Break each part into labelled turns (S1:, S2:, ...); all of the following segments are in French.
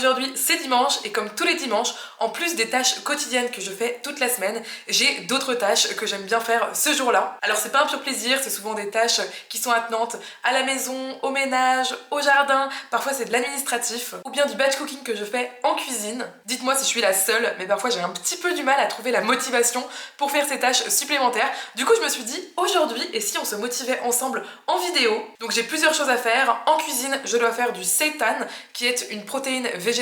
S1: Aujourd'hui c'est dimanche et comme tous les dimanches, en plus des tâches quotidiennes que je fais toute la semaine, j'ai d'autres tâches que j'aime bien faire ce jour-là. Alors c'est pas un pur plaisir, c'est souvent des tâches qui sont attenantes à la maison, au ménage, au jardin, parfois c'est de l'administratif ou bien du batch cooking que je fais en cuisine. Dites-moi si je suis la seule, mais parfois j'ai un petit peu du mal à trouver la motivation pour faire ces tâches supplémentaires. Du coup je me suis dit aujourd'hui, et si on se motivait ensemble en vidéo? Donc j'ai plusieurs choses à faire. En cuisine, je dois faire du seitan, qui est une protéine végétale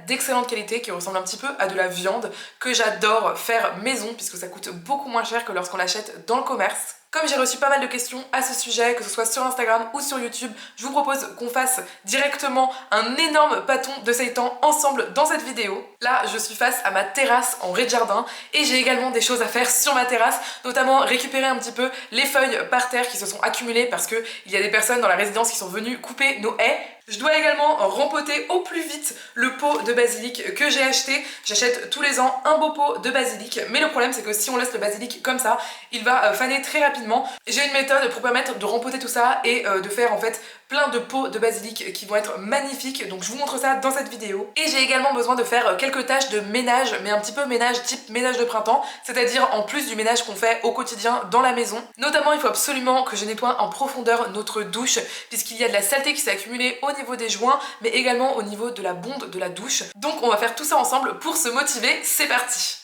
S1: d'excellente qualité qui ressemble un petit peu à de la viande que j'adore faire maison puisque ça coûte beaucoup moins cher que lorsqu'on l'achète dans le commerce. Comme j'ai reçu pas mal de questions à ce sujet, que ce soit sur Instagram ou sur YouTube, je vous propose qu'on fasse directement un énorme pâton de seitan ensemble dans cette vidéo. Là, je suis face à ma terrasse en rez-de-jardin et j'ai également des choses à faire sur ma terrasse, notamment récupérer un petit peu les feuilles par terre qui se sont accumulées parce qu'il y a des personnes dans la résidence qui sont venues couper nos haies. Je dois également rempoter au plus vite le pot de basilic que j'ai acheté. J'achète tous les ans un beau pot de basilic, mais le problème c'est que si on laisse le basilic comme ça, il va faner très rapidement. J'ai une méthode pour permettre de rempoter tout ça et de faire en fait plein de pots de basilic qui vont être magnifiques, donc je vous montre ça dans cette vidéo. Et j'ai également besoin de faire quelques tâches de ménage, mais un petit peu ménage type ménage de printemps, c'est-à-dire en plus du ménage qu'on fait au quotidien dans la maison. Notamment il faut absolument que je nettoie en profondeur notre douche, puisqu'il y a de la saleté qui s'est accumulée au niveau des joints, mais également au niveau de la bonde de la douche. Donc on va faire tout ça ensemble pour se motiver, c'est parti!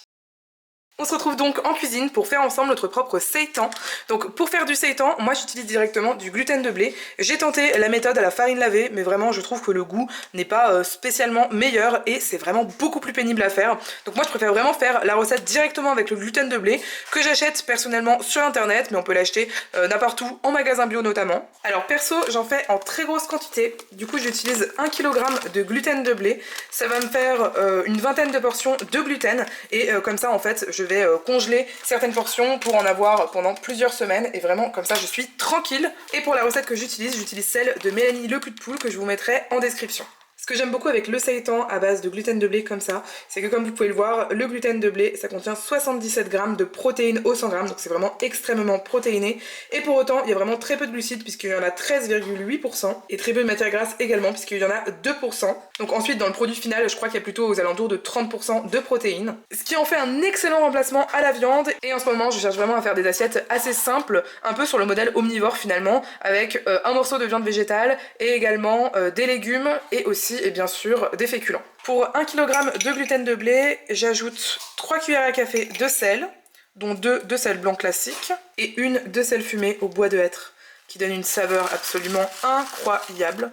S1: On se retrouve donc en cuisine pour faire ensemble notre propre seitan. Donc pour faire du seitan, moi j'utilise directement du gluten de blé. J'ai tenté la méthode à la farine lavée, mais vraiment je trouve que le goût n'est pas spécialement meilleur et c'est vraiment beaucoup plus pénible à faire. Donc moi je préfère vraiment faire la recette directement avec le gluten de blé que j'achète personnellement sur internet, mais on peut l'acheter n'importe où, en magasin bio notamment. Alors perso, j'en fais en très grosse quantité. Du coup j'utilise 1 kg de gluten de blé. Ça va me faire une vingtaine de portions de gluten et comme ça en fait je vais congeler certaines portions pour en avoir pendant plusieurs semaines et vraiment comme ça je suis tranquille. Et pour la recette que j'utilise celle de Mélanie Le Cul de Poule que je vous mettrai en description. Ce que j'aime beaucoup avec le seitan à base de gluten de blé comme ça, c'est que comme vous pouvez le voir, le gluten de blé ça contient 77 grammes de protéines au 100 grammes, donc c'est vraiment extrêmement protéiné. Et pour autant, il y a vraiment très peu de glucides puisqu'il y en a 13,8% et très peu de matière grasse également puisqu'il y en a 2%. Donc ensuite dans le produit final, je crois qu'il y a plutôt aux alentours de 30% de protéines. Ce qui en fait un excellent remplacement à la viande. Et en ce moment, je cherche vraiment à faire des assiettes assez simples, un peu sur le modèle omnivore finalement, avec un morceau de viande végétale et également des légumes et aussi et bien sûr des féculents. Pour 1 kg de gluten de blé, j'ajoute 3 cuillères à café de sel, dont 2 de sel blanc classique et une de sel fumé au bois de hêtre, qui donne une saveur absolument incroyable.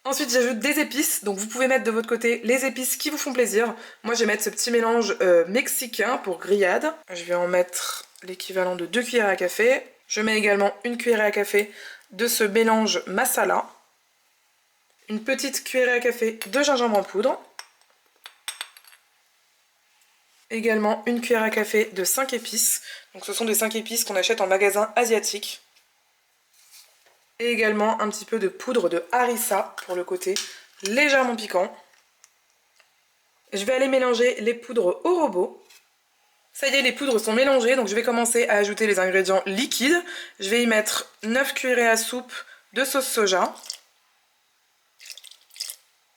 S1: Ensuite j'ajoute des épices, donc vous pouvez mettre de votre côté les épices qui vous font plaisir. Moi je vais mettre ce petit mélange mexicain pour grillade. Je vais en mettre l'équivalent de 2 cuillères à café. Je mets également une cuillère à café de ce mélange masala. Une petite cuillerée à café de gingembre en poudre. Également une cuillère à café de 5 épices. Donc ce sont des 5 épices qu'on achète en magasin asiatique. Et également un petit peu de poudre de harissa pour le côté légèrement piquant. Je vais aller mélanger les poudres au robot. Ça y est, les poudres sont mélangées, donc je vais commencer à ajouter les ingrédients liquides. Je vais y mettre 9 cuillerées à soupe de sauce soja.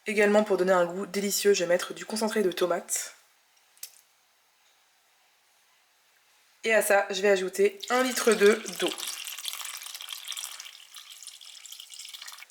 S1: Également pour donner un goût délicieux, je vais mettre du concentré de tomate. Et à ça, je vais ajouter 1 litre d'eau.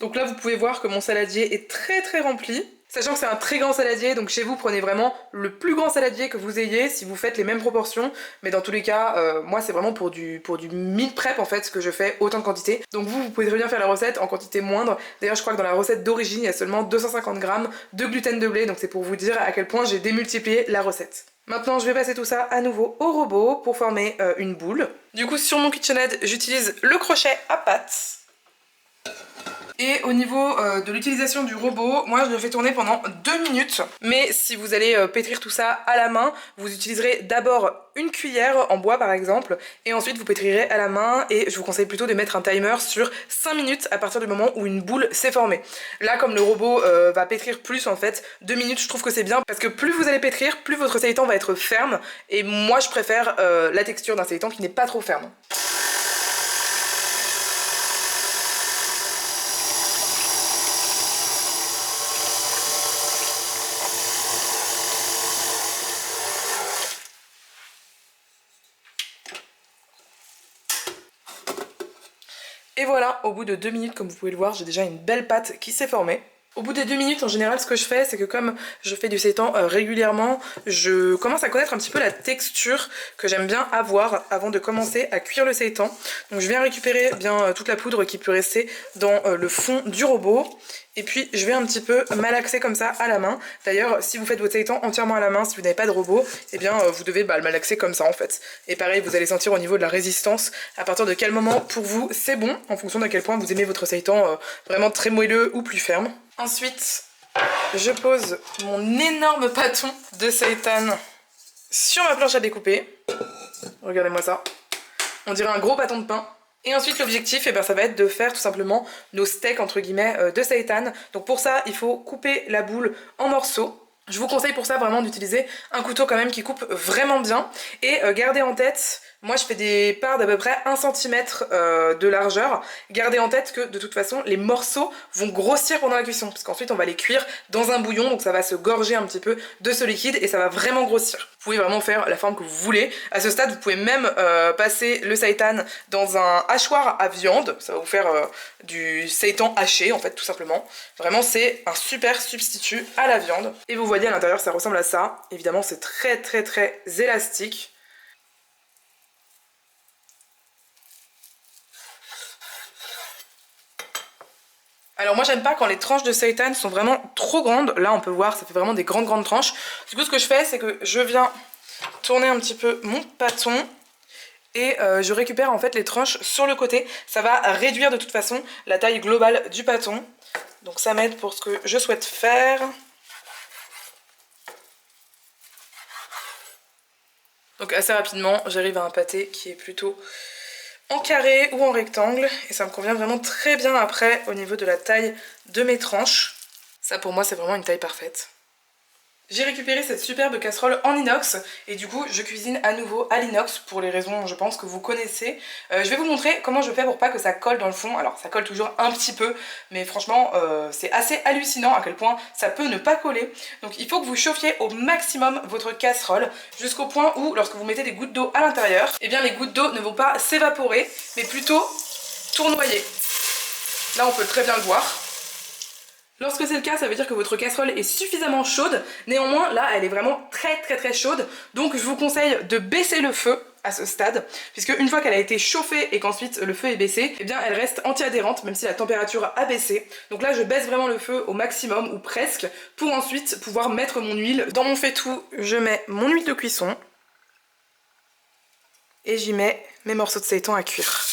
S1: Donc là, vous pouvez voir que mon saladier est très rempli. Sachant que c'est un très grand saladier, donc chez vous, prenez vraiment le plus grand saladier que vous ayez si vous faites les mêmes proportions. Mais dans tous les cas, moi, c'est vraiment pour du meal prep en fait, ce que je fais autant de quantité. Donc vous pouvez très bien faire la recette en quantité moindre. D'ailleurs, je crois que dans la recette d'origine, il y a seulement 250 grammes de gluten de blé. Donc c'est pour vous dire à quel point j'ai démultiplié la recette. Maintenant, je vais passer tout ça à nouveau au robot pour former une boule. Du coup, sur mon KitchenAid, j'utilise le crochet à pâte. Et au niveau de l'utilisation du robot, moi je le fais tourner pendant 2 minutes. Mais si vous allez pétrir tout ça à la main, vous utiliserez d'abord une cuillère en bois par exemple, et ensuite vous pétrirez à la main, et je vous conseille plutôt de mettre un timer sur 5 minutes à partir du moment où une boule s'est formée. Là, comme le robot va pétrir plus en fait, 2 minutes je trouve que c'est bien, parce que plus vous allez pétrir, plus votre seitan va être ferme, et moi je préfère la texture d'un seitan qui n'est pas trop ferme. Et voilà, au bout de 2 minutes, comme vous pouvez le voir, j'ai déjà une belle pâte qui s'est formée. Au bout des 2 minutes, en général, ce que je fais, c'est que comme je fais du seitan régulièrement, je commence à connaître un petit peu la texture que j'aime bien avoir avant de commencer à cuire le seitan. Donc je viens récupérer bien toute la poudre qui peut rester dans le fond du robot. Et puis je vais un petit peu malaxer comme ça à la main. D'ailleurs, si vous faites votre seitan entièrement à la main, si vous n'avez pas de robot, eh bien vous devez le malaxer comme ça en fait. Et pareil, vous allez sentir au niveau de la résistance à partir de quel moment pour vous c'est bon, en fonction de quel point vous aimez votre seitan vraiment très moelleux ou plus ferme. Ensuite, je pose mon énorme bâton de seitan sur ma planche à découper. Regardez-moi ça. On dirait un gros bâton de pain. Et ensuite l'objectif, ça va être de faire tout simplement nos steaks entre guillemets de seitan. Donc pour ça, il faut couper la boule en morceaux. Je vous conseille pour ça vraiment d'utiliser un couteau quand même qui coupe vraiment bien. Et gardez en tête, moi je fais des parts d'à peu près 1 cm de largeur. Gardez en tête que de toute façon les morceaux vont grossir pendant la cuisson. Parce qu'ensuite on va les cuire dans un bouillon, donc ça va se gorger un petit peu de ce liquide et ça va vraiment grossir. Vous pouvez vraiment faire la forme que vous voulez. À ce stade vous pouvez même passer le seitan dans un hachoir à viande. Ça va vous faire du seitan haché en fait tout simplement. Vraiment c'est un super substitut à la viande. Et vous voyez à l'intérieur ça ressemble à ça. Évidemment c'est très très très élastique. Alors moi j'aime pas quand les tranches de seitan sont vraiment trop grandes. Là on peut voir ça fait vraiment des grandes tranches. Du coup ce que je fais c'est que je viens tourner un petit peu mon bâton et je récupère en fait les tranches sur le côté. Ça va réduire de toute façon la taille globale du bâton. Donc ça m'aide pour ce que je souhaite faire. Donc assez rapidement j'arrive à un pâté qui est plutôt en carré ou en rectangle et ça me convient vraiment très bien après au niveau de la taille de mes tranches. Ça pour moi c'est vraiment une taille parfaite. J'ai récupéré cette superbe casserole en inox et du coup je cuisine à nouveau à l'inox pour les raisons je pense que vous connaissez. Je vais vous montrer comment je fais pour pas que ça colle dans le fond. Alors ça colle toujours un petit peu mais franchement c'est assez hallucinant à quel point ça peut ne pas coller. Donc il faut que vous chauffiez au maximum votre casserole jusqu'au point où lorsque vous mettez des gouttes d'eau à l'intérieur, eh bien les gouttes d'eau ne vont pas s'évaporer mais plutôt tournoyer. Là on peut très bien le voir. Lorsque c'est le cas, ça veut dire que votre casserole est suffisamment chaude. Néanmoins, là, elle est vraiment très chaude. Donc, je vous conseille de baisser le feu à ce stade. Puisque une fois qu'elle a été chauffée et qu'ensuite le feu est baissé, eh bien, elle reste anti-adhérente, même si la température a baissé. Donc là, je baisse vraiment le feu au maximum, ou presque, pour ensuite pouvoir mettre mon huile. Dans mon faitout, je mets mon huile de cuisson. Et j'y mets mes morceaux de seitan à cuire.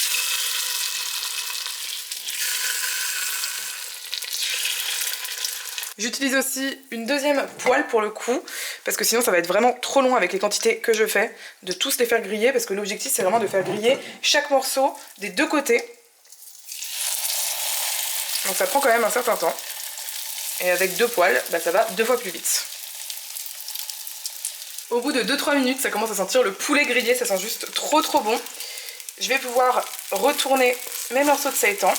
S1: J'utilise aussi une deuxième poêle pour le coup, parce que sinon ça va être vraiment trop long avec les quantités que je fais, de tous les faire griller, parce que l'objectif c'est vraiment de faire griller chaque morceau des deux côtés. Donc ça prend quand même un certain temps. Et avec 2 poêles, ça va 2 fois plus vite. Au bout de 2-3 minutes, ça commence à sentir le poulet grillé, ça sent juste trop bon. Je vais pouvoir retourner mes morceaux de seitan.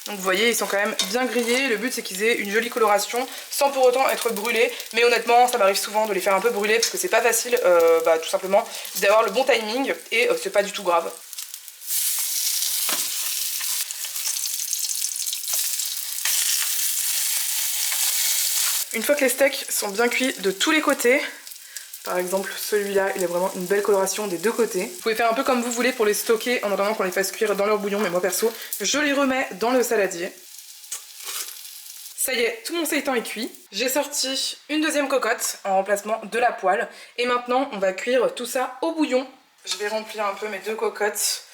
S1: Donc vous voyez, ils sont quand même bien grillés. Le but c'est qu'ils aient une jolie coloration sans pour autant être brûlés. Mais honnêtement, ça m'arrive souvent de les faire un peu brûler parce que c'est pas facile tout simplement d'avoir le bon timing et c'est pas du tout grave. Une fois que les steaks sont bien cuits de tous les côtés, par exemple celui-là il a vraiment une belle coloration des deux côtés. Vous pouvez faire un peu comme vous voulez pour les stocker en attendant qu'on les fasse cuire dans leur bouillon, mais moi perso je les remets dans le saladier. Ça y est, tout mon seitan est cuit. J'ai sorti une deuxième cocotte en remplacement de la poêle et maintenant on va cuire tout ça au bouillon. Je vais remplir un peu mes 2 cocottes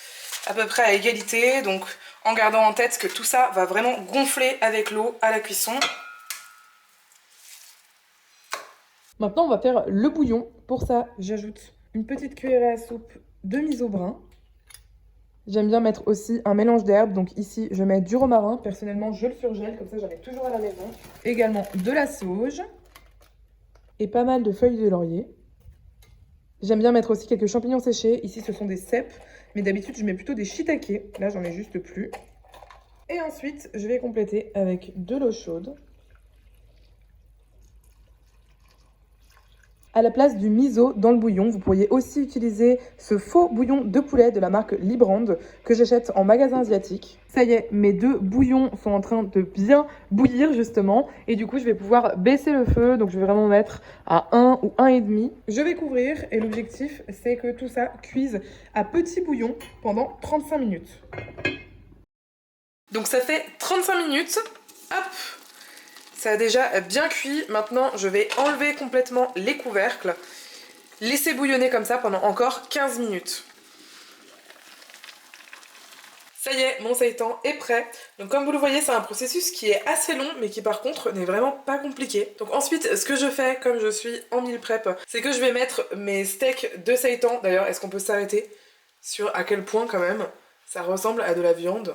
S1: à peu près à égalité, donc en gardant en tête que tout ça va vraiment gonfler avec l'eau à la cuisson. Maintenant, on va faire le bouillon. Pour ça, j'ajoute une petite cuillerée à soupe de miso brun. J'aime bien mettre aussi un mélange d'herbes. Donc ici, je mets du romarin. Personnellement, je le surgèle, comme ça j'en ai toujours à la maison. Également de la sauge et pas mal de feuilles de laurier. J'aime bien mettre aussi quelques champignons séchés. Ici, ce sont des cèpes, mais d'habitude, je mets plutôt des shiitake. Là, j'en ai juste plus. Et ensuite, je vais compléter avec de l'eau chaude. À la place du miso dans le bouillon, vous pourriez aussi utiliser ce faux bouillon de poulet de la marque Librand que j'achète en magasin asiatique. Ça y est, mes 2 bouillons sont en train de bien bouillir justement et du coup je vais pouvoir baisser le feu, donc je vais vraiment mettre à 1 ou 1,5. Je vais couvrir et l'objectif c'est que tout ça cuise à petit bouillon pendant 35 minutes. Donc ça fait 35 minutes, hop, ça a déjà bien cuit. Maintenant je vais enlever complètement les couvercles, laisser bouillonner comme ça pendant encore 15 minutes. Ça y est, mon seitan est prêt. Donc comme vous le voyez, c'est un processus qui est assez long, mais qui par contre n'est vraiment pas compliqué. Donc ensuite, ce que je fais, comme je suis en meal prep, c'est que je vais mettre mes steaks de seitan. D'ailleurs, est-ce qu'on peut s'arrêter sur à quel point quand même ça ressemble à de la viande?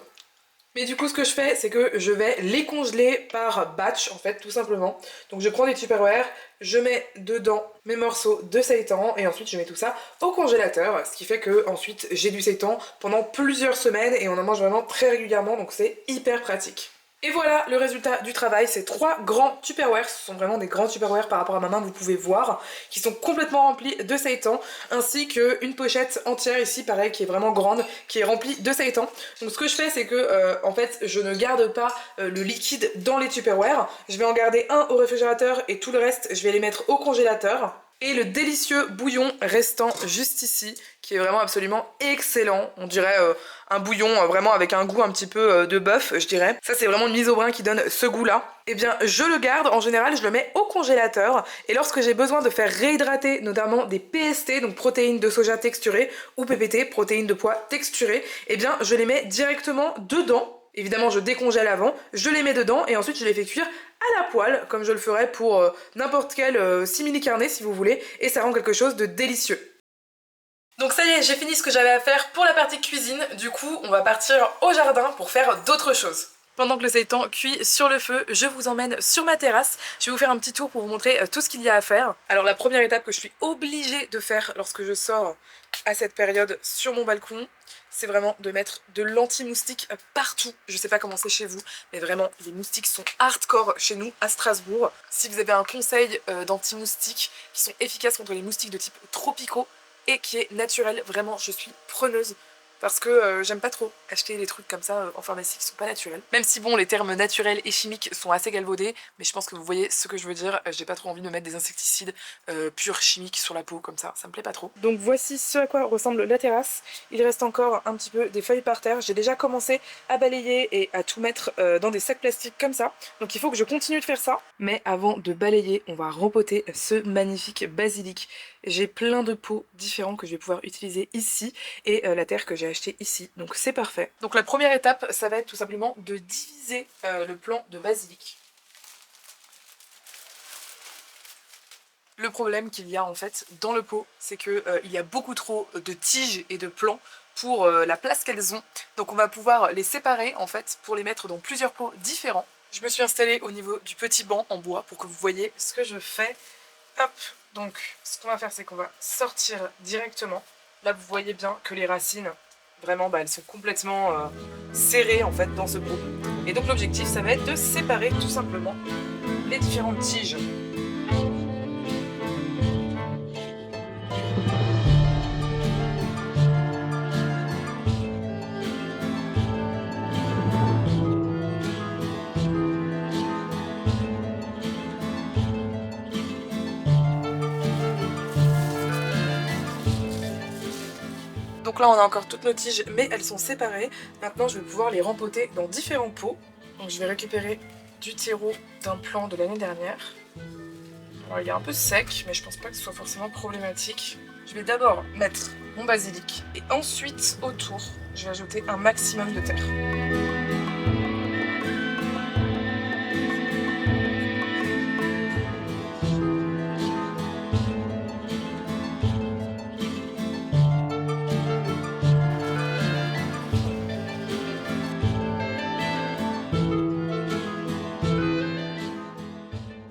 S1: Mais du coup ce que je fais c'est que je vais les congeler par batch en fait tout simplement. Donc je prends des Tupperware, je mets dedans mes morceaux de seitan et ensuite je mets tout ça au congélateur. Ce qui fait que ensuite j'ai du seitan pendant plusieurs semaines et on en mange vraiment très régulièrement donc c'est hyper pratique. Et voilà le résultat du travail, c'est 3 grands Tupperware, ce sont vraiment des grands Tupperware par rapport à ma main, vous pouvez voir, qui sont complètement remplis de seitan, ainsi qu'une pochette entière ici, pareil, qui est vraiment grande, qui est remplie de seitan. Donc ce que je fais, c'est que, en fait, je ne garde pas le liquide dans les Tupperware, je vais en garder un au réfrigérateur et tout le reste, je vais les mettre au congélateur. Et le délicieux bouillon restant juste ici, qui est vraiment absolument excellent. On dirait un bouillon vraiment avec un goût un petit peu de bœuf, je dirais. Ça, c'est vraiment le miso brun qui donne ce goût-là. Eh bien, je le garde. En général, je le mets au congélateur. Et lorsque j'ai besoin de faire réhydrater notamment des PST, donc protéines de soja texturées, ou PPT, protéines de pois texturées, eh bien, je les mets directement dedans. Évidemment, je décongèle avant, je les mets dedans et ensuite je les fais cuire à la poêle, comme je le ferais pour n'importe quel simili carné si vous voulez, et ça rend quelque chose de délicieux. Donc ça y est, j'ai fini ce que j'avais à faire pour la partie cuisine, du coup on va partir au jardin pour faire d'autres choses. Pendant que le seitan cuit sur le feu, je vous emmène sur ma terrasse. Je vais vous faire un petit tour pour vous montrer tout ce qu'il y a à faire. Alors la première étape que je suis obligée de faire lorsque je sors à cette période sur mon balcon, c'est vraiment de mettre de l'anti-moustique partout. Je sais pas comment c'est chez vous, mais vraiment les moustiques sont hardcore chez nous à Strasbourg. Si vous avez un conseil d'anti-moustiques qui sont efficaces contre les moustiques de type tropicaux et qui est naturel, vraiment je suis preneuse. Parce que j'aime pas trop acheter des trucs comme ça en pharmacie qui sont pas naturels. Même si bon, les termes naturels et chimiques sont assez galvaudés, mais je pense que vous voyez ce que je veux dire. J'ai pas trop envie de me mettre des insecticides purs chimiques sur la peau comme ça me plaît pas trop. Donc voici ce à quoi ressemble la terrasse. Il reste encore un petit peu des feuilles par terre. J'ai déjà commencé à balayer et à tout mettre dans des sacs plastiques comme ça. Donc il faut que je continue de faire ça. Mais avant de balayer, on va rempoter ce magnifique basilic. J'ai plein de pots différents que je vais pouvoir utiliser ici et la terre que j'ai acheté ici, donc c'est parfait. Donc la première étape, ça va être tout simplement de diviser le plant de basilic. Le problème qu'il y a en fait dans le pot, c'est que il y a beaucoup trop de tiges et de plants pour la place qu'elles ont. Donc on va pouvoir les séparer en fait pour les mettre dans plusieurs pots différents. Je me suis installée au niveau du petit banc en bois pour que vous voyez ce que je fais. Hop, donc ce qu'on va faire, c'est qu'on va sortir directement. Là vous voyez bien que les racines, vraiment elles sont complètement serrées en fait dans ce pot. Et donc l'objectif ça va être de séparer tout simplement les différentes tiges. Donc là on a encore toutes nos tiges mais elles sont séparées. Maintenant je vais pouvoir les rempoter dans différents pots. Donc je vais récupérer du terreau d'un plant de l'année dernière. Alors il est un peu sec mais je pense pas que ce soit forcément problématique. Je vais d'abord mettre mon basilic et ensuite autour je vais ajouter un maximum de terre.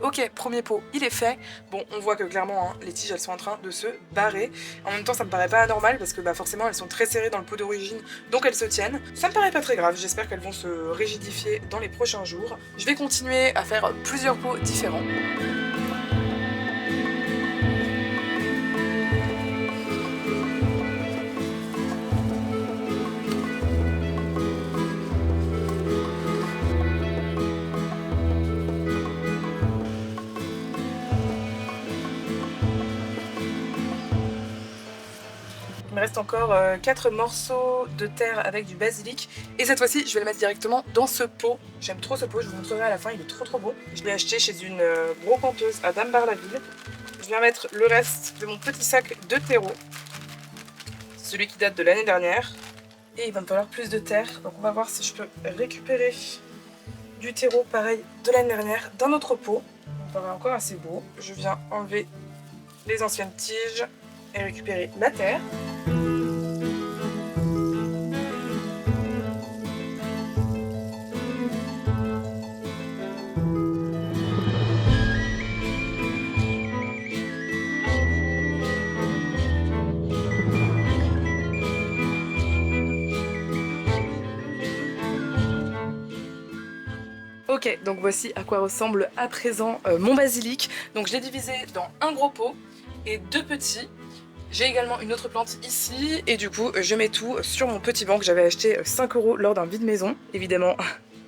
S1: Ok, premier pot, il est fait. Bon, on voit que clairement, hein, les tiges, elles sont en train de se barrer. En même temps, ça me paraît pas anormal parce que forcément, elles sont très serrées dans le pot d'origine, donc elles se tiennent. Ça me paraît pas très grave, j'espère qu'elles vont se rigidifier dans les prochains jours. Je vais continuer à faire plusieurs pots différents. me reste encore 4 morceaux de terre avec du basilic. Et cette fois-ci, je vais le mettre directement dans ce pot. J'aime trop ce pot, je vous montrerai à la fin, il est trop beau. Je l'ai acheté chez une brocanteuse à Dame-Bar-la-Ville. Je viens mettre le reste de mon petit sac de terreau. Celui qui date de l'année dernière. Et il va me falloir plus de terre, donc on va voir si je peux récupérer du terreau pareil de l'année dernière d'un autre pot. Ça me paraît encore assez beau. Je viens enlever les anciennes tiges et récupérer la terre. Ok, donc voici à quoi ressemble à présent mon basilic. Donc je l'ai divisé dans un gros pot et 2 petits. J'ai également une autre plante ici et du coup je mets tout sur mon petit banc que j'avais acheté 5 € lors d'un vide-maison. Évidemment,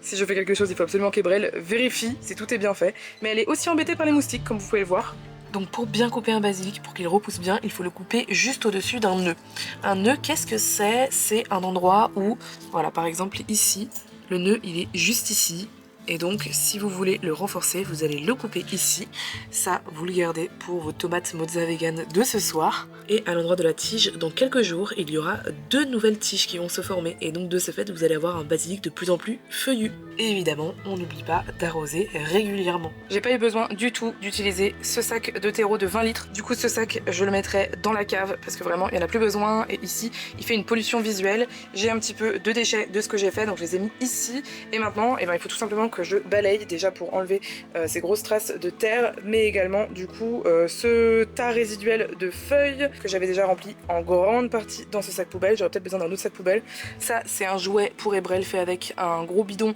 S1: si je fais quelque chose, il faut absolument qu'Ebrel vérifie si tout est bien fait. Mais elle est aussi embêtée par les moustiques comme vous pouvez le voir. Donc pour bien couper un basilic, pour qu'il repousse bien, il faut le couper juste au-dessus d'un nœud. Un nœud, qu'est-ce que c'est? C'est un endroit où, voilà par exemple ici, le nœud il est juste ici. Et donc si vous voulez le renforcer, vous allez le couper ici. Ça, vous le gardez pour vos tomates mozza vegan de ce soir. Et à l'endroit de la tige, dans quelques jours, il y aura 2 nouvelles tiges qui vont se former. Et donc de ce fait, vous allez avoir un basilic de plus en plus feuillu. Et évidemment, on n'oublie pas d'arroser régulièrement. J'ai pas eu besoin du tout d'utiliser ce sac de terreau de 20 litres. Du coup, ce sac, je le mettrai dans la cave parce que vraiment, il n'y en a plus besoin. Et ici, il fait une pollution visuelle. J'ai un petit peu de déchets de ce que j'ai fait, donc je les ai mis ici. Et maintenant, il faut tout simplement que je balaye déjà pour enlever ces grosses traces de terre, mais également du coup ce tas résiduel de feuilles que j'avais déjà rempli en grande partie dans ce sac poubelle. J'aurais peut-être besoin d'un autre sac poubelle. Ça c'est un jouet pour Ebrel fait avec un gros bidon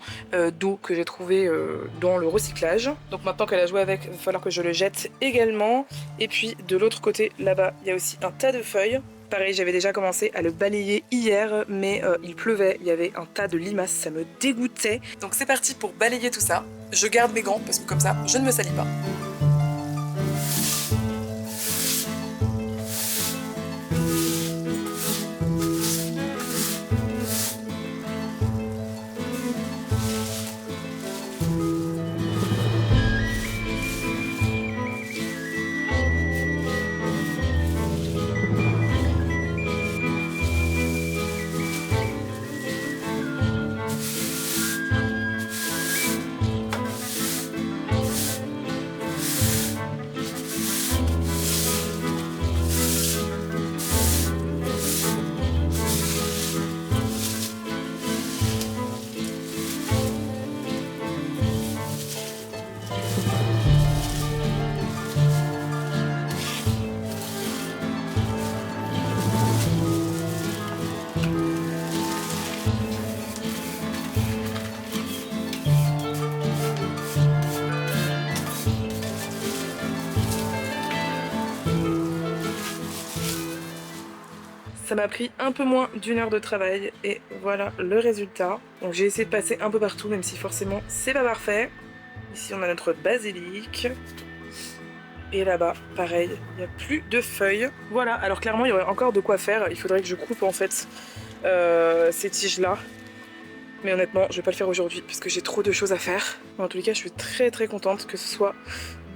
S1: d'eau que j'ai trouvé dans le recyclage. Donc maintenant qu'elle a joué avec, il va falloir que je le jette également. Et puis de l'autre côté là-bas il y a aussi un tas de feuilles. Pareil, j'avais déjà commencé à le balayer hier, mais il pleuvait, il y avait un tas de limaces, ça me dégoûtait. Donc c'est parti pour balayer tout ça. Je garde mes gants parce que comme ça, je ne me salis pas. Ça m'a pris un peu moins d'1 heure de travail et voilà le résultat. Donc j'ai essayé de passer un peu partout même si forcément c'est pas parfait. Ici on a notre basilic. Et là-bas, pareil, il n'y a plus de feuilles. Voilà, alors clairement il y aurait encore de quoi faire. Il faudrait que je coupe en fait ces tiges-là. Mais honnêtement, je vais pas le faire aujourd'hui parce que j'ai trop de choses à faire. Mais en tous les cas, je suis très contente que ce soit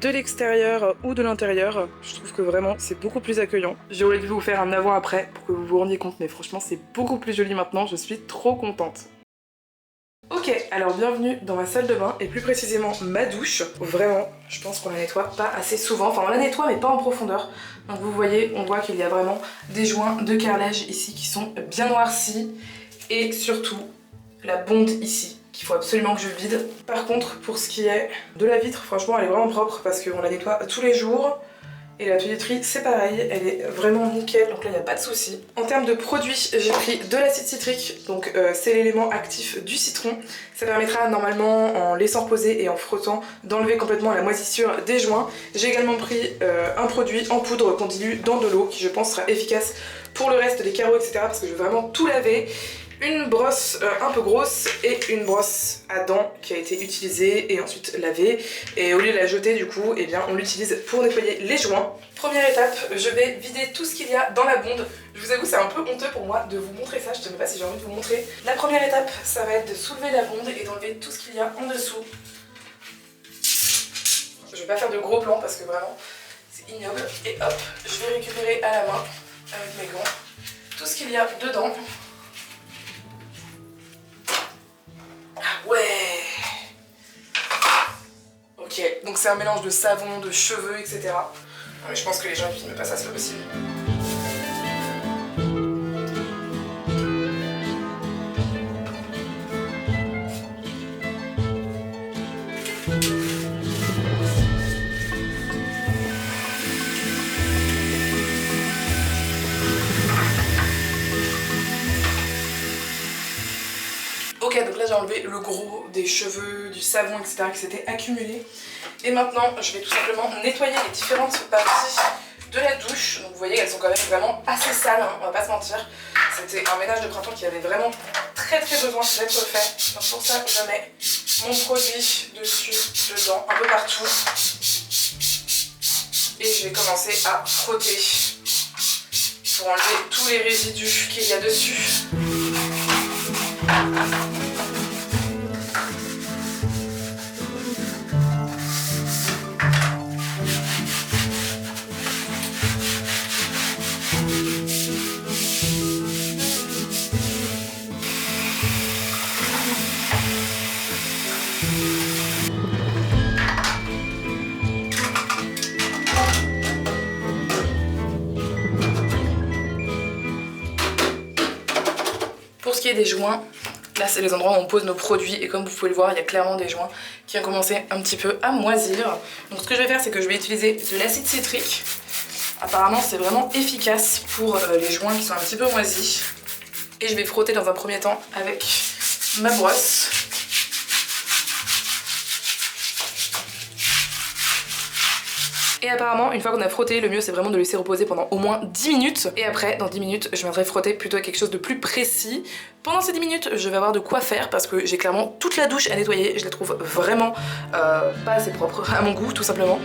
S1: de l'extérieur ou de l'intérieur. Je trouve que vraiment c'est beaucoup plus accueillant. J'aurais dû vous faire un avant-après pour que vous vous rendiez compte, mais franchement c'est beaucoup plus joli maintenant, je suis trop contente. Ok, alors bienvenue dans ma salle de bain et plus précisément ma douche. Vraiment, je pense qu'on la nettoie pas assez souvent, enfin on la nettoie mais pas en profondeur. Donc vous voyez, on voit qu'il y a vraiment des joints de carrelage ici qui sont bien noircis et surtout la bonde ici qu'il faut absolument que je vide. Par contre, pour ce qui est de la vitre, franchement elle est vraiment propre parce qu'on la nettoie tous les jours. Et la tuyauterie c'est pareil, elle est vraiment nickel, donc là il n'y a pas de souci. En termes de produits, j'ai pris de l'acide citrique, donc c'est l'élément actif du citron. Ça permettra normalement, en laissant reposer et en frottant, d'enlever complètement la moisissure des joints. J'ai également pris un produit en poudre qu'on dilue dans de l'eau, qui je pense sera efficace pour le reste des carreaux, etc. parce que je veux vraiment tout laver. une brosse un peu grosse et une brosse à dents qui a été utilisée et ensuite lavée. Et au lieu de la jeter du coup, eh bien on l'utilise pour nettoyer les joints. Première étape, je vais vider tout ce qu'il y a dans la bonde. Je vous avoue, c'est un peu honteux pour moi de vous montrer ça, je ne sais même pas si j'ai envie de vous montrer. La première étape, ça va être de soulever la bonde et d'enlever tout ce qu'il y a en dessous. Je vais pas faire de gros plans parce que vraiment c'est ignoble. Et hop, je vais récupérer à la main avec mes gants tout ce qu'il y a dedans. Ah ouais. Ok, donc c'est un mélange de savon, de cheveux, etc. Mais je pense que les gens ils filment pas ça, c'est pas possible. Ok, donc là j'ai enlevé le gros des cheveux, du savon, etc. qui s'était accumulé. Et maintenant, je vais tout simplement nettoyer les différentes parties de la douche. Donc vous voyez, elles sont quand même vraiment assez sales, hein, on va pas se mentir. C'était un ménage de printemps qui avait vraiment très besoin d'être fait. Donc pour ça, je mets mon produit dessus, dedans, un peu partout. Et je vais commencer à frotter pour enlever tous les résidus qu'il y a dessus. Pour ce qui est des joints, là c'est les endroits où on pose nos produits et comme vous pouvez le voir, il y a clairement des joints qui ont commencé un petit peu à moisir. Donc ce que je vais faire, c'est que je vais utiliser de l'acide citrique. Apparemment c'est vraiment efficace pour les joints qui sont un petit peu moisis. Et je vais frotter dans un premier temps avec ma brosse. Et apparemment, une fois qu'on a frotté, le mieux c'est vraiment de laisser reposer pendant au moins 10 minutes. Et après, dans 10 minutes, je viendrai frotter plutôt quelque chose de plus précis. Pendant ces 10 minutes, je vais avoir de quoi faire parce que j'ai clairement toute la douche à nettoyer. Je la trouve vraiment pas assez propre à mon goût, tout simplement.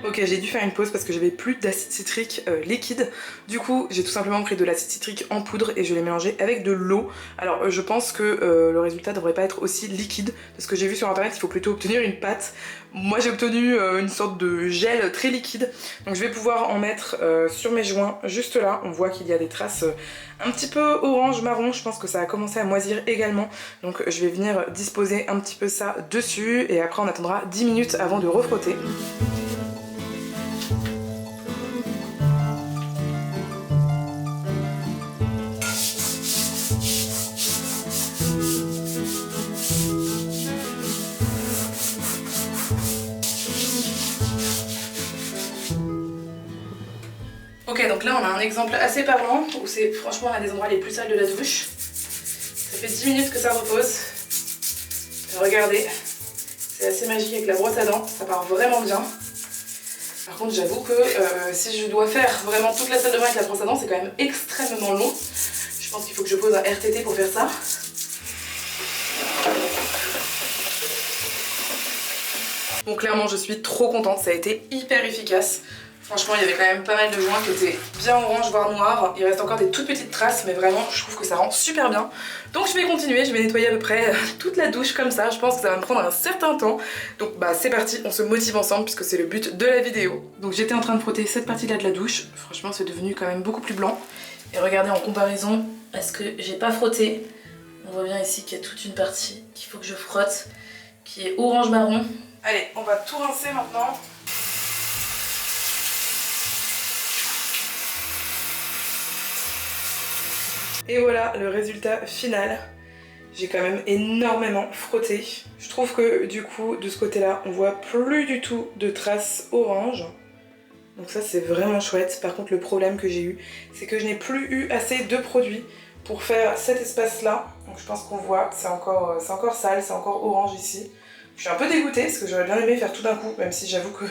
S1: Ok, j'ai dû faire une pause parce que j'avais plus d'acide citrique liquide. Du coup, j'ai tout simplement pris de l'acide citrique en poudre et je l'ai mélangé avec de l'eau. Alors, je pense que le résultat devrait pas être aussi liquide. De ce que j'ai vu sur internet, il faut plutôt obtenir une pâte. Moi, j'ai obtenu une sorte de gel très liquide. Donc, je vais pouvoir en mettre sur mes joints juste là. On voit qu'il y a des traces un petit peu orange-marron. Je pense que ça a commencé à moisir également. Donc, je vais venir disposer un petit peu ça dessus. Et après, on attendra 10 minutes avant de refrotter. Ok, donc là on a un exemple assez parlant où c'est franchement l'un des endroits les plus sales de la douche. Ça fait 10 minutes que ça repose. Regardez, c'est assez magique avec la brosse à dents, ça part vraiment bien. Par contre j'avoue que si je dois faire vraiment toute la salle de bain avec la brosse à dents, c'est quand même extrêmement long. Je pense qu'il faut que je pose un RTT pour faire ça. Bon, clairement je suis trop contente, ça a été hyper efficace. Franchement, il y avait quand même pas mal de joints qui étaient bien orange, voire noirs. Il reste encore des toutes petites traces, mais vraiment, je trouve que ça rend super bien. Donc je vais continuer, je vais nettoyer à peu près toute la douche comme ça. Je pense que ça va me prendre un certain temps. Donc bah c'est parti, on se motive ensemble puisque c'est le but de la vidéo. Donc j'étais en train de frotter cette partie-là de la douche. Franchement, c'est devenu quand même beaucoup plus blanc. Et regardez en comparaison à ce que j'ai pas frotté. On voit bien ici qu'il y a toute une partie qu'il faut que je frotte, qui est orange-marron. Allez, on va tout rincer maintenant. Et voilà le résultat final. J'ai quand même énormément frotté. Je trouve que du coup de ce côté là on voit plus du tout de traces orange. Donc ça c'est vraiment chouette. Par contre le problème que j'ai eu, c'est que je n'ai plus eu assez de produits pour faire cet espace là. Donc je pense qu'on voit, c'est encore sale, c'est encore orange ici. Je suis un peu dégoûtée parce que j'aurais bien aimé faire tout d'un coup, même si j'avoue que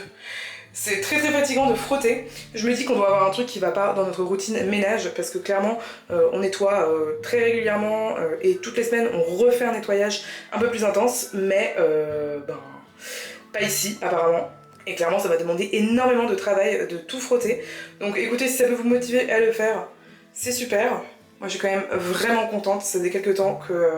S1: c'est très fatigant de frotter. Je me dis qu'on doit avoir un truc qui va pas dans notre routine ménage parce que clairement on nettoie très régulièrement et toutes les semaines on refait un nettoyage un peu plus intense, mais pas ici apparemment. Et clairement ça va demander énormément de travail de tout frotter. Donc écoutez, si ça peut vous motiver à le faire, c'est super. Moi je suis quand même vraiment contente, ça faisait quelques temps que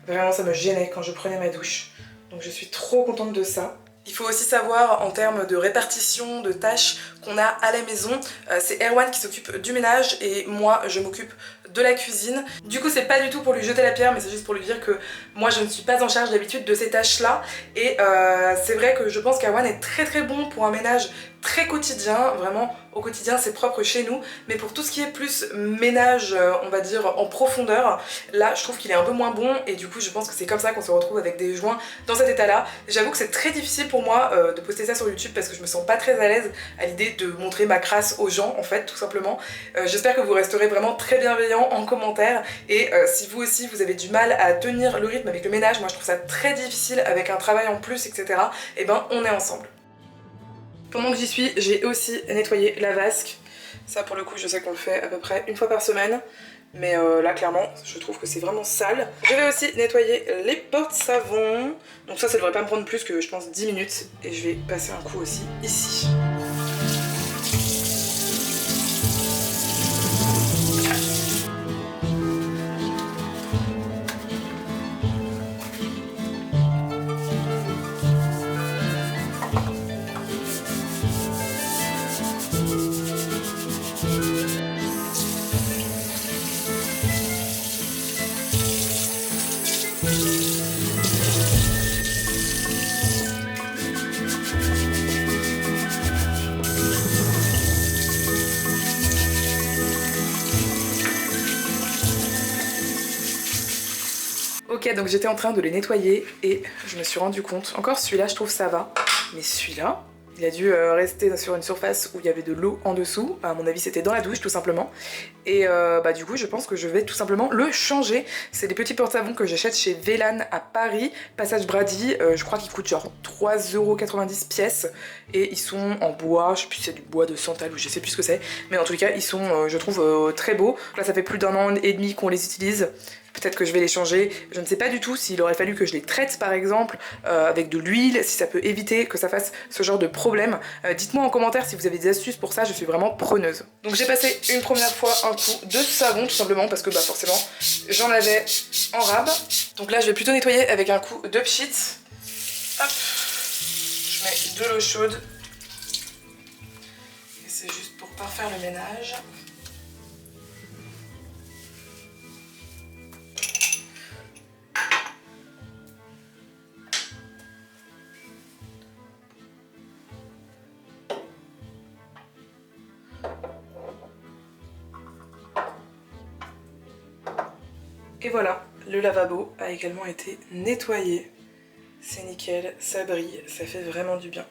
S1: vraiment ça me gênait quand je prenais ma douche. Donc je suis trop contente de ça. Il faut aussi savoir en termes de répartition de tâches qu'on a à la maison, c'est Erwan qui s'occupe du ménage et moi je m'occupe de la cuisine. Du coup c'est pas du tout pour lui jeter la pierre, mais c'est juste pour lui dire que moi je ne suis pas en charge d'habitude de ces tâches là. Et c'est vrai que je pense qu'Erwan est très bon pour un ménage très quotidien, vraiment au quotidien c'est propre chez nous, mais pour tout ce qui est plus ménage on va dire en profondeur, là je trouve qu'il est un peu moins bon et du coup je pense que c'est comme ça qu'on se retrouve avec des joints dans cet état là. J'avoue que c'est très difficile pour moi de poster ça sur YouTube parce que je me sens pas très à l'aise à l'idée de montrer ma crasse aux gens en fait tout simplement. J'espère que vous resterez vraiment très bienveillants en commentaire et si vous aussi vous avez du mal à tenir le rythme avec le ménage, moi je trouve ça très difficile avec un travail en plus etc, et ben on est ensemble. Pendant que j'y suis, j'ai aussi nettoyé la vasque. Ça pour le coup je sais qu'on le fait à peu près une fois par semaine. Mais là clairement je trouve que c'est vraiment sale. Je vais aussi nettoyer les porte-savons. Donc ça devrait pas me prendre plus que je pense 10 minutes. Et je vais passer un coup aussi ici. Ok, donc j'étais en train de les nettoyer et je me suis rendu compte, encore celui-là je trouve ça va, mais celui-là, il a dû rester sur une surface où il y avait de l'eau en dessous, à mon avis c'était dans la douche tout simplement, et du coup je pense que je vais tout simplement le changer. C'est des petits porte-savons que j'achète chez Vélan à Paris, Passage Brady, je crois qu'ils coûtent genre 3,90€ pièce, et ils sont en bois, je sais plus si c'est du bois de santal ou je sais plus ce que c'est, mais en tout cas ils sont je trouve très beaux. Là ça fait plus d'1 an et demi qu'on les utilise. Peut-être que je vais les changer, je ne sais pas du tout s'il aurait fallu que je les traite par exemple avec de l'huile, si ça peut éviter que ça fasse ce genre de problème. Dites-moi en commentaire si vous avez des astuces pour ça, je suis vraiment preneuse. Donc j'ai passé une première fois un coup de savon tout simplement parce que forcément j'en avais en rab. Donc là je vais plutôt nettoyer avec un coup de pchit. Hop, je mets de l'eau chaude et c'est juste pour parfaire le ménage. Et voilà, le lavabo a également été nettoyé. C'est nickel, ça brille, ça fait vraiment du bien.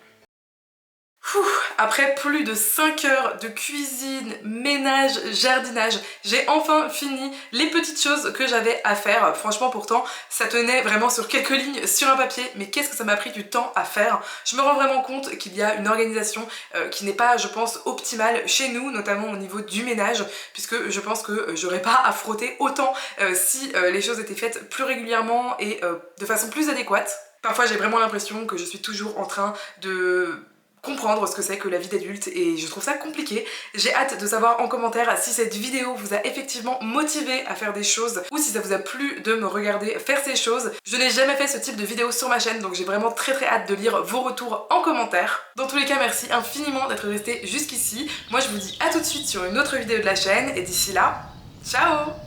S1: Après plus de 5 heures de cuisine, ménage, jardinage, j'ai enfin fini les petites choses que j'avais à faire. Franchement pourtant ça tenait vraiment sur quelques lignes sur un papier, mais qu'est-ce que ça m'a pris du temps à faire. Je me rends vraiment compte qu'il y a une organisation qui n'est pas je pense optimale chez nous, notamment au niveau du ménage, puisque je pense que j'aurais pas à frotter autant si les choses étaient faites plus régulièrement et de façon plus adéquate. Parfois j'ai vraiment l'impression que je suis toujours en train de comprendre ce que c'est que la vie d'adulte et je trouve ça compliqué. J'ai hâte de savoir en commentaire si cette vidéo vous a effectivement motivé à faire des choses ou si ça vous a plu de me regarder faire ces choses. Je n'ai jamais fait ce type de vidéo sur ma chaîne donc j'ai vraiment très hâte de lire vos retours en commentaire. Dans tous les cas merci infiniment d'être resté jusqu'ici. Moi je vous dis à tout de suite sur une autre vidéo de la chaîne et d'ici là, ciao!